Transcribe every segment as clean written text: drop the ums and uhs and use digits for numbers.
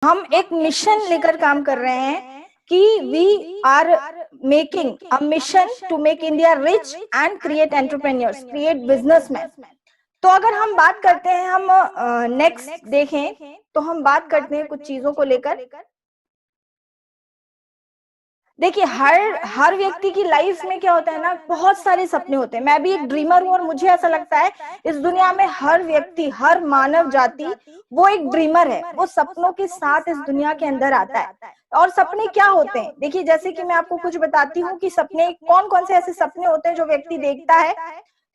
हम एक मिशन लेकर काम कर रहे हैं कि we are making a mission to make India rich and create entrepreneurs, create businessman. तो अगर हम बात करते हैं, हम नेक्स्ट देखें तो हम बात करते हैं कुछ चीजों को लेकर। देखिए, हर व्यक्ति की लाइफ में क्या होता है ना, बहुत सारे सपने होते हैं। मैं भी एक ड्रीमर हूं और मुझे ऐसा लगता है इस दुनिया में हर व्यक्ति, हर मानव जाति वो एक ड्रीमर है। वो सपनों के साथ इस दुनिया के अंदर आता है। और सपने क्या होते हैं, देखिए जैसे कि मैं आपको कुछ बताती हूँ कि सपने कौन कौन से ऐसे सपने होते हैं जो व्यक्ति देखता है।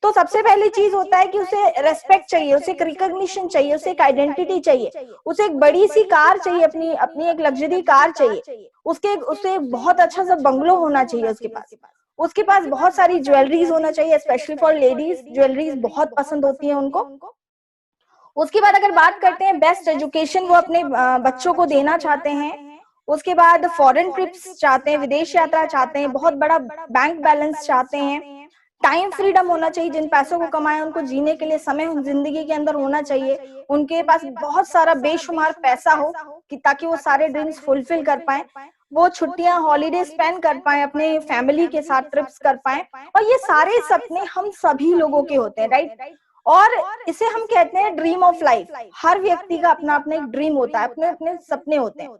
तो सबसे पहली चीज होता है कि उसे रेस्पेक्ट चाहिए, उसे एक रिकॉग्निशन चाहिए, उसे एक आइडेंटिटी चाहिए, उसे एक बड़ी सी कार चाहिए, अपनी अपनी एक लग्जरी कार चाहिए, उसे बहुत अच्छा सा बंगलो होना चाहिए उसके पास बहुत सारी ज्वेलरीज होना चाहिए। स्पेशली फॉर लेडीज ज्वेलरीज बहुत पसंद होती है उनको। उसके बाद अगर बात करते हैं बेस्ट एजुकेशन वो अपने बच्चों को देना चाहते हैं। उसके बाद फॉरेन ट्रिप्स चाहते हैं, विदेश यात्रा चाहते हैं, बहुत बड़ा बैंक बैलेंस चाहते हैं। टाइम फ्रीडम होना चाहिए, जिन पैसों को कमाए उनको जीने के लिए समय जिंदगी के अंदर होना चाहिए। उनके पास बहुत सारा बेशुमार पैसा हो कि ताकि वो सारे ड्रीम्स फुलफिल कर पाए, वो छुट्टियां हॉलीडे स्पेंड कर पाए, अपने फैमिली के साथ ट्रिप्स कर पाए। और ये सारे सपने हम सभी लोगों के होते हैं, राइट। और इसे हम कहते हैं ड्रीम ऑफ लाइफ। हर व्यक्ति का अपना अपना एक ड्रीम होता है, अपने अपने सपने होते हैं।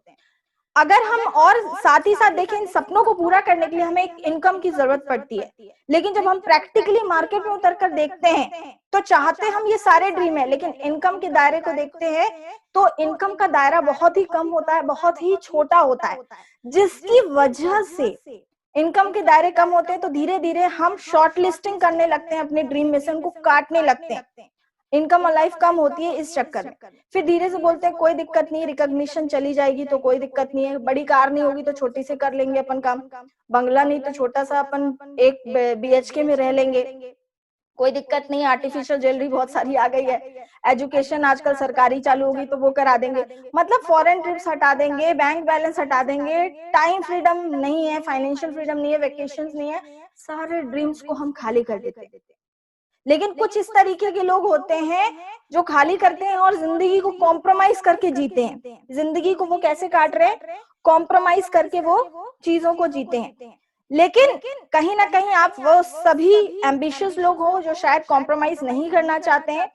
अगर हम और साथ ही साथ देखें, इन सपनों को पूरा करने के लिए हमें एक इनकम की जरूरत पड़ती है। लेकिन जब हम प्रैक्टिकली मार्केट में उतर कर देखते हैं तो चाहते हम ये सारे ड्रीम है, लेकिन इनकम के दायरे को देखते हैं तो इनकम का दायरा बहुत ही कम होता है, बहुत ही छोटा होता है, जिसकी वजह से इनकम के दायरे कम होते हैं तो धीरे धीरे हम शॉर्ट लिस्टिंग करने लगते हैं अपने ड्रीम में से, उनको काटने लगते हैं। इनकम और लाइफ कम होती है इस चक्कर में। फिर धीरे से बोलते हैं कोई दिक्कत नहीं, रिकॉग्निशन चली जाएगी तो कोई दिक्कत नहीं है, बड़ी कार नहीं होगी तो छोटी से कर लेंगे अपन काम, बंगला नहीं तो छोटा सा अपन एक BHK में रह लेंगे, कोई दिक्कत नहीं। आर्टिफिशियल ज्वेलरी बहुत सारी आ गई है, एजुकेशन आजकल सरकारी चालू होगी तो वो करा देंगे। मतलब फॉरेन ट्रिप्स हटा देंगे, बैंक बैलेंस हटा देंगे, टाइम फ्रीडम नहीं है, फाइनेंशियल फ्रीडम नहीं है, वेकेशन नहीं है, सारे ड्रीम्स को हम खाली कर देते हैं। लेकिन कुछ इस तरीके के लोग होते हैं जो खाली करते हैं और जिंदगी को कॉम्प्रोमाइज करके जीते हैं। जिंदगी को वो कैसे काट रहे हैं, कॉम्प्रोमाइज करके वो चीजों को जीते हैं। लेकिन कहीं ना कहीं आप वो सभी एम्बिशियस लोग हो जो शायद कॉम्प्रोमाइज नहीं करना चाहते हैं।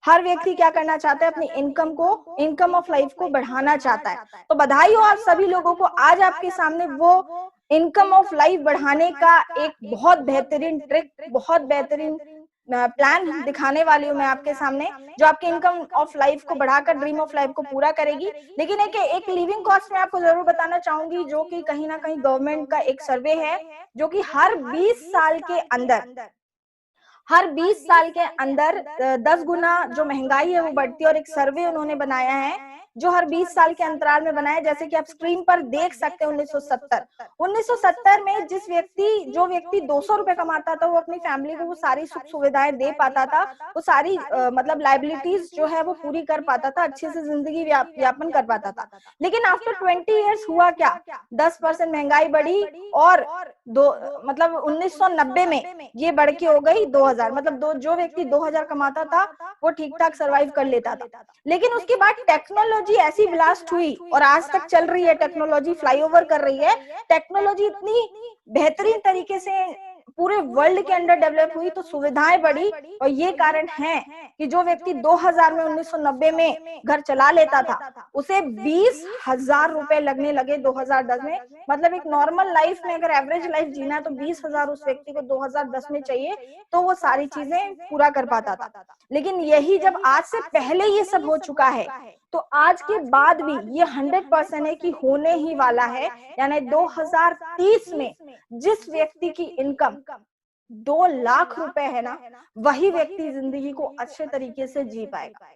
हर व्यक्ति क्या करना चाहता है, अपनी इनकम को, इनकम ऑफ लाइफ को बढ़ाना चाहता है। तो बधाई हो आप सभी लोगों को, आज आपके सामने वो इनकम ऑफ लाइफ बढ़ाने का एक बहुत बेहतरीन ट्रिक, बहुत बेहतरीन प्लान दिखाने वाली हूँ मैं आपके सामने, जो आपके इनकम ऑफ लाइफ को बढ़ाकर ड्रीम ऑफ लाइफ को पूरा करेगी। लेकिन एक लिविंग कॉस्ट में आपको जरूर बताना चाहूंगी, जो कि कहीं ना कहीं गवर्नमेंट का एक सर्वे है, जो कि हर 20 साल के अंदर 10 गुना जो महंगाई है वो बढ़ती है। और एक सर्वे उन्होंने बनाया है जो हर 20 साल के अंतराल में बनाया है, जैसे कि आप स्क्रीन पर देख सकते हैं। 1970 में जो व्यक्ति 200 रुपए कमाता था वो अपनी फैमिली को वो सारी सुख सुविधाएं दे पाता था, वो सारी मतलब लाइबिलिटीज जो है वो पूरी कर पाता था, अच्छे से जिंदगी यापन कर पाता था। लेकिन आफ्टर 20 ईयर्स हुआ क्या, 10% महंगाई बढ़ी और मतलब 1990 में ये बढ़ के हो गई 2000। मतलब जो व्यक्ति 2000 कमाता था वो ठीक ठाक सरवाइव कर लेता था। लेकिन उसके बाद टेक्नोलॉजी ऐसी ब्लास्ट हुई और आज तक चल रही है, टेक्नोलॉजी फ्लाईओवर कर रही है। टेक्नोलॉजी इतनी बेहतरीन तरीके से पूरे वर्ल्ड के अंदर डेवलप हुई तो सुविधाएं बढ़ी। और ये कारण है कि जो व्यक्ति 2000 में 1990 में घर चला लेता था उसे 20,000 रुपए लगने लगे 2010 में। मतलब एक नॉर्मल लाइफ में अगर एवरेज लाइफ जीना है तो 20,000 उस व्यक्ति को 2010 में चाहिए तो वो सारी चीजें पूरा कर पाता था। लेकिन यही जब आज से पहले ये सब हो चुका है तो आज के बाद भी ये 100% है कि होने ही वाला है। यानी 2030 में जिस व्यक्ति की इनकम 2 लाख रुपए है ना, वही व्यक्ति जिंदगी को अच्छे तरीके से जी पाएगा।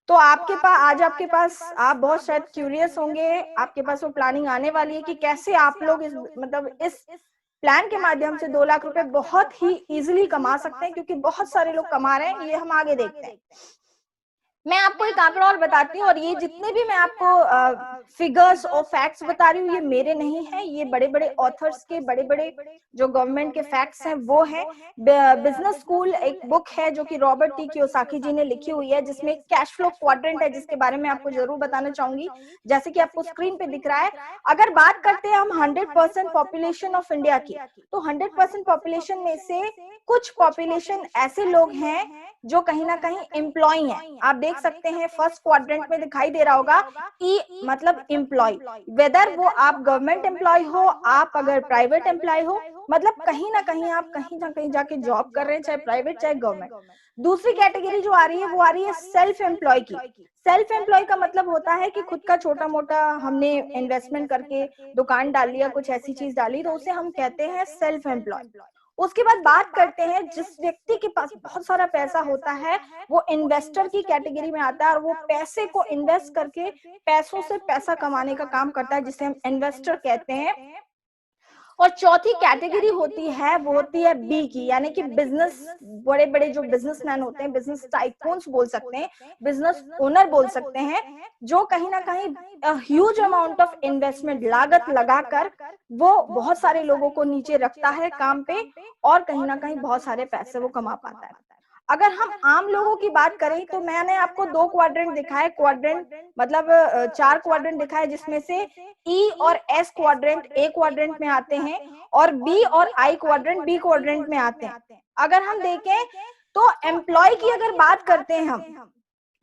तो आपके पास आप बहुत शायद क्यूरियस होंगे, आपके पास वो प्लानिंग आने वाली है कि कैसे आप लोग इस प्लान के माध्यम से 2 लाख रुपए बहुत ही इजीली कमा सकते हैं, क्योंकि बहुत सारे लोग कमा रहे हैं, ये हम आगे देखते हैं। मैं आपको एक आंकड़ा और बताती हूँ, और ये जितने भी मैं आपको फिगर्स और फैक्ट्स बता रही हूँ ये मेरे नहीं है, ये बड़े बड़े ऑथर्स के, बड़े बड़े जो गवर्नमेंट के फैक्ट्स हैं वो है। बिजनेस स्कूल एक बुक है जो कि रॉबर्ट टी कियोसाकी जी ने लिखी हुई है, जिसमें कैश फ्लो क्वाड्रेंट है, जिसके बारे में आपको जरूर बताना चाहूंगी। जैसे कि आपको स्क्रीन पे दिख रहा है, अगर बात करते हैं हम 100% पॉपुलेशन ऑफ इंडिया की, तो 100% पॉपुलेशन में से कुछ पॉपुलेशन ऐसे लोग हैं जो कहीं ना कहीं एम्प्लॉय हैं। आप देख सकते हैं फर्स्ट क्वाड्रेंट में दिखाई दे रहा होगा ई मतलब एम्प्लॉय, वेदर वो आप गवर्नमेंट एम्प्लॉय हो, आप अगर प्राइवेट एम्प्लॉय हो, मतलब कहीं आप कहीं ना कहीं जाके जॉब कर रहे हैं, चाहे प्राइवेट चाहे गवर्नमेंट। दूसरी कैटेगरी जो आ रही है वो आ रही है सेल्फ एम्प्लॉय की। सेल्फ एम्प्लॉय का मतलब होता है कि खुद का छोटा मोटा हमने इन्वेस्टमेंट करके दुकान डाल लिया, कुछ ऐसी चीज डाली, तो उसे हम कहते हैं सेल्फ एम्प्लॉय। उसके बाद बात करते हैं जिस व्यक्ति के पास बहुत सारा पैसा होता है, वो इन्वेस्टर की कैटेगरी में आता है, और वो पैसे को इन्वेस्ट करके पैसों से पैसा कमाने का काम करता है, जिसे हम इन्वेस्टर कहते हैं। और चौथी कैटेगरी होती है वो होती है बी की, यानी कि बिजनेस, बड़े बड़े जो बिजनेसमैन होते हैं, बिजनेस टाइकून्स बोल सकते हैं, बिजनेस ओनर बोल सकते हैं, जो कहीं ना कहीं ह्यूज अमाउंट ऑफ इन्वेस्टमेंट, लागत लगाकर वो बहुत सारे लोगों को नीचे रखता है काम पे, और कहीं ना कहीं बहुत सारे पैसे वो कमा पाता है। अगर हम आम लोगों की बात करें तो मैंने आपको दो क्वाड्रेंट दिखाए, क्वाड्रेंट मतलब चार क्वाड्रेंट दिखाए, जिसमें से ई और एस क्वाड्रेंट ए क्वाड्रेंट में आते हैं, और बी और आई क्वाड्रेंट बी क्वाड्रेंट में आते हैं। अगर हम देखें तो एम्प्लॉय की अगर बात करते हैं, हम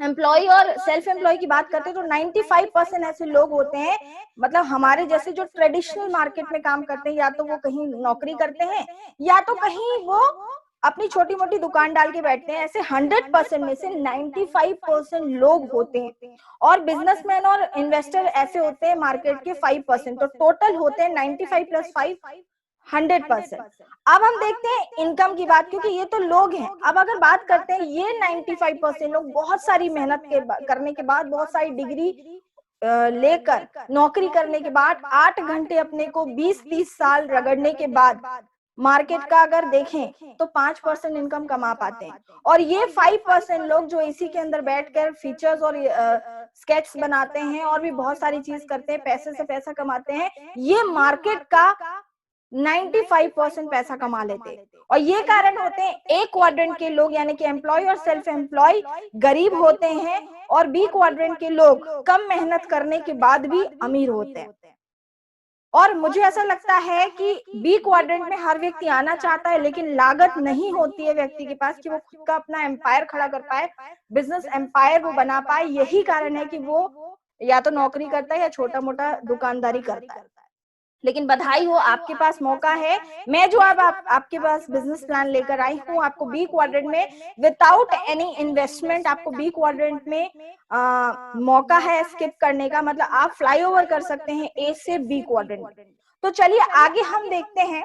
एम्प्लॉय और सेल्फ एम्प्लॉय की बात करते हैं, तो 95% ऐसे लोग होते हैं, मतलब हमारे जैसे जो ट्रेडिशनल मार्केट में काम करते हैं, या तो वो कहीं नौकरी करते हैं, या तो कहीं वो अपनी छोटी मोटी दुकान डाल के बैठते हैं। ऐसे 100% में से 95% लोग होते हैं, और बिजनेसमैन और इन्वेस्टर ऐसे होते हैं मार्केट के 5%। तो टोटल होते हैं 95 प्लस 5 100%। अब हम देखते हैं इनकम की बात, क्योंकि ये तो लोग हैं। अब अगर बात करते हैं ये 95% लोग बहुत सारी मेहनत करने के बाद, बहुत सारी डिग्री लेकर, नौकरी करने के बाद, 8 घंटे अपने को 20-30 साल रगड़ने के बाद मार्केट का अगर देखें तो 5% इनकम कमा पाते हैं। और ये 5% लोग जो इसी के अंदर बैठकर फीचर्स और स्केच बनाते हैं और भी बहुत सारी चीज करते हैं, पैसे से पैसा कमाते हैं, ये मार्केट का 95% पैसा कमा लेते हैं। और ये कारण होते हैं, ए क्वाड्रेंट के लोग यानी कि एम्प्लॉय और सेल्फ एम्प्लॉय गरीब होते हैं, और बी क्वाड्रेंट के लोग कम मेहनत करने के बाद भी अमीर होते हैं। और मुझे ऐसा लगता है कि बी क्वाड्रेंट में हर व्यक्ति आना चाहता है, लेकिन लागत नहीं होती है व्यक्ति के पास कि वो खुद का अपना एम्पायर खड़ा कर पाए, बिजनेस एम्पायर वो बना पाए। यही कारण है कि वो या तो नौकरी करता है या छोटा मोटा दुकानदारी करता है। लेकिन बधाई हो, आपके पास मौका है। मैं जो अब आपके पास बिजनेस प्लान लेकर आई हूँ, आपको बी क्वाड्रेंट में विदाउट एनी इन्वेस्टमेंट, आपको बी क्वाड्रेंट में मौका है स्किप करने का, मतलब आप फ्लाईओवर कर सकते हैं ए से बी क्वाड्रेंट में। तो चलिए आगे हम देखते हैं।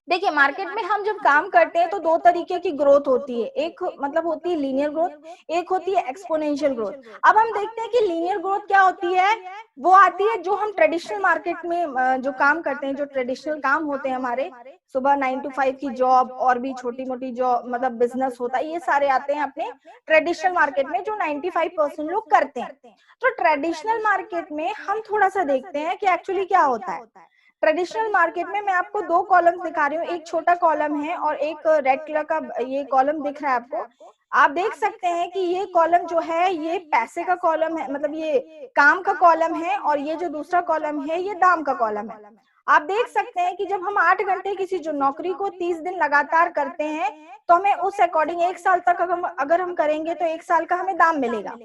देखिए मार्केट में हम जब काम करते हैं तो दो तरीके की ग्रोथ होती है, एक मतलब होती है लीनियर ग्रोथ, एक होती है एक्सपोनेंशियल ग्रोथ। अब हम देखते हैं कि लीनियर ग्रोथ क्या होती है। वो आती है जो हम ट्रेडिशनल मार्केट में जो काम करते हैं, जो ट्रेडिशनल काम होते हैं हमारे, सुबह 9 to 5 की जॉब और भी छोटी मोटी जॉब मतलब बिजनेस होता है, ये सारे आते हैं अपने ट्रेडिशनल मार्केट में, जो 95% लोग करते हैं। तो ट्रेडिशनल मार्केट में हम थोड़ा सा देखते हैं कि एक्चुअली क्या होता है। ट्रेडिशनल मार्केट में मैं आपको दो कॉलम दिखा रही हूँ, एक छोटा कॉलम है और एक रेड कलर का ये कॉलम दिख रहा है आपको। आप देख सकते हैं कि ये कॉलम जो है ये पैसे का कॉलम है, मतलब ये काम का कॉलम है, और ये जो दूसरा कॉलम है ये दाम का कॉलम है। आप देख सकते हैं कि जब हम 8 घंटे किसी जो नौकरी को 30 दिन लगातार करते हैं, तो हमें उस अकॉर्डिंग 1 साल तक अगर हम करेंगे तो 1 साल का हमें दाम मिलेगा।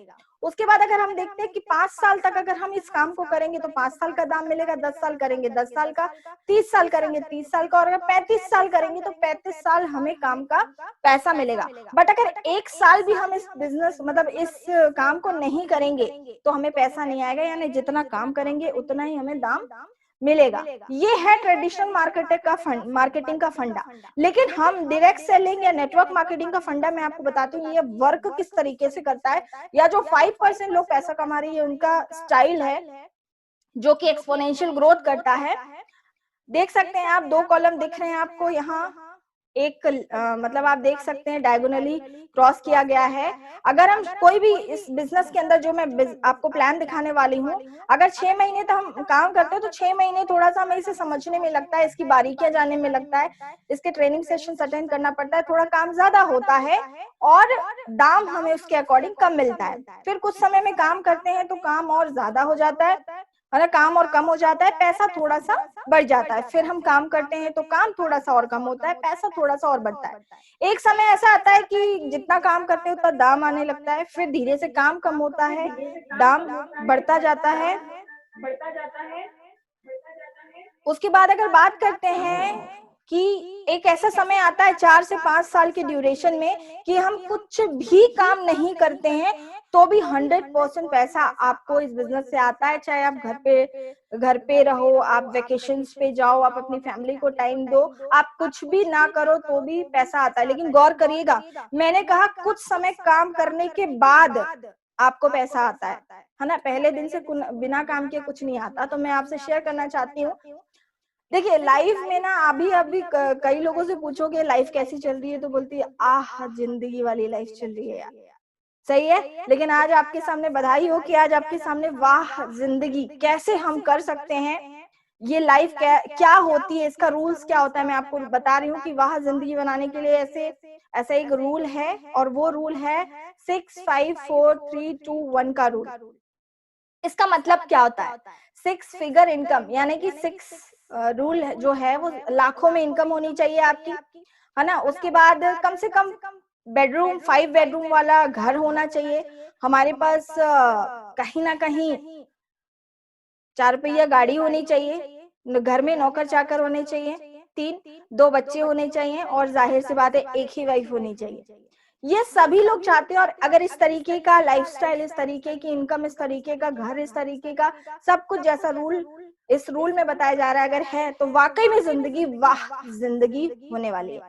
उसके बाद अगर हम देखते हैं कि 5 साल तक अगर हम इस काम को करेंगे तो 5 साल का दाम मिलेगा, 10 साल करेंगे 10 साल का, 30 साल करेंगे 30 साल का, और अगर 35 साल करेंगे तो 35 साल हमें काम का पैसा मिलेगा। बट अगर 1 साल भी हम इस बिजनेस मतलब इस काम को नहीं करेंगे तो हमें पैसा नहीं आएगा, यानी जितना काम करेंगे उतना ही हमें दाम मिलेगा। ये है ट्रेडिशनल मार्केटिंग का फंडा। लेकिन हम डायरेक्ट सेलिंग या नेटवर्क मार्केटिंग का फंडा मैं आपको बताती हूँ, ये वर्क किस तरीके से करता है, या जो 5% लोग पैसा कमा रही है उनका स्टाइल है जो कि एक्सपोनेंशियल ग्रोथ करता है। देख सकते हैं आप, दो कॉलम दिख रहे हैं आपको यहाँ, एक मतलब आप देख सकते हैं डायगोनली क्रॉस किया गया है। अगर हम कोई भी इस बिजनेस के अंदर, जो मैं आपको प्लान दिखाने वाली हूँ, अगर 6 महीने तक हम काम करते हो तो 6 महीने थोड़ा सा हमें इसे समझने में लगता है, इसकी बारीकियां जानने में लगता है, इसके ट्रेनिंग सेशन अटेंड करना पड़ता है, थोड़ा काम ज्यादा होता है और दाम हमें उसके अकॉर्डिंग कम मिलता है। फिर कुछ समय में काम करते हैं तो काम और ज्यादा हो जाता है, मतलब काम और कम हो जाता है, पैसा थोड़ा सा बढ़ जाता है। फिर हम काम करते हैं तो काम थोड़ा सा और कम होता है, पैसा थोड़ा सा और बढ़ता है। एक समय ऐसा आता है कि जितना काम करते हैं उतना दाम आने लगता है, फिर धीरे से काम कम होता है, दाम बढ़ता जाता है। उसके बाद अगर बात करते हैं कि एक ऐसा समय आता है 4 से 5 साल के ड्यूरेशन में कि हम कुछ भी काम नहीं करते हैं तो भी 100% पैसा आपको इस बिजनेस से आता है। चाहे आप घर पे रहो, आप वेकेशंस पे जाओ, आप अपनी फैमिली को टाइम दो, आप कुछ भी ना करो तो भी पैसा आता है। लेकिन गौर करिएगा, मैंने कहा कुछ समय काम करने के बाद आपको पैसा आता है ना, पहले दिन से बिना काम के कुछ नहीं आता। तो मैं आपसे शेयर करना चाहती हूँ, देखिए लाइफ में ना अभी अभी कई लोगों से पूछोगे लाइफ कैसी चल रही है तो बोलती है आह जिंदगी वाली लाइफ चल रही है यार, सही है। लेकिन आज आपके सामने बधाई हो कि आज आपके सामने वाह जिंदगी कैसे हम कर सकते हैं, ये लाइफ क्या होती है, इसका रूल्स क्या होता है, मैं आपको बता रही हूँ कि वाह जिंदगी बनाने के लिए ऐसा एक रूल है, और वो रूल है 6 5 4 3 2 1 का रूल। इसका मतलब क्या होता है, 6 फिगर इनकम, यानी कि 6 रूल जो है वो लाखों में इनकम होनी चाहिए आपकी, है ना। उसके बाद कम से कम बेडरूम 5 बेडरूम वाला घर होना चाहिए हमारे पास, कहीं ना कहीं 4 पहिया गाड़ी होनी चाहिए, घर में नौकर चाकर होने चाहिए, 2 बच्चे होने चाहिए, और जाहिर सी बात है एक ही वाइफ होनी चाहिए। ये सभी लोग चाहते हैं। और अगर इस तरीके का लाइफस्टाइल, इस तरीके की इनकम, इस तरीके का घर, इस तरीके का सब कुछ जैसा रूल इस रूल में बताया जा रहा है अगर है, तो वाकई में जिंदगी वाह जिंदगी होने वाली है।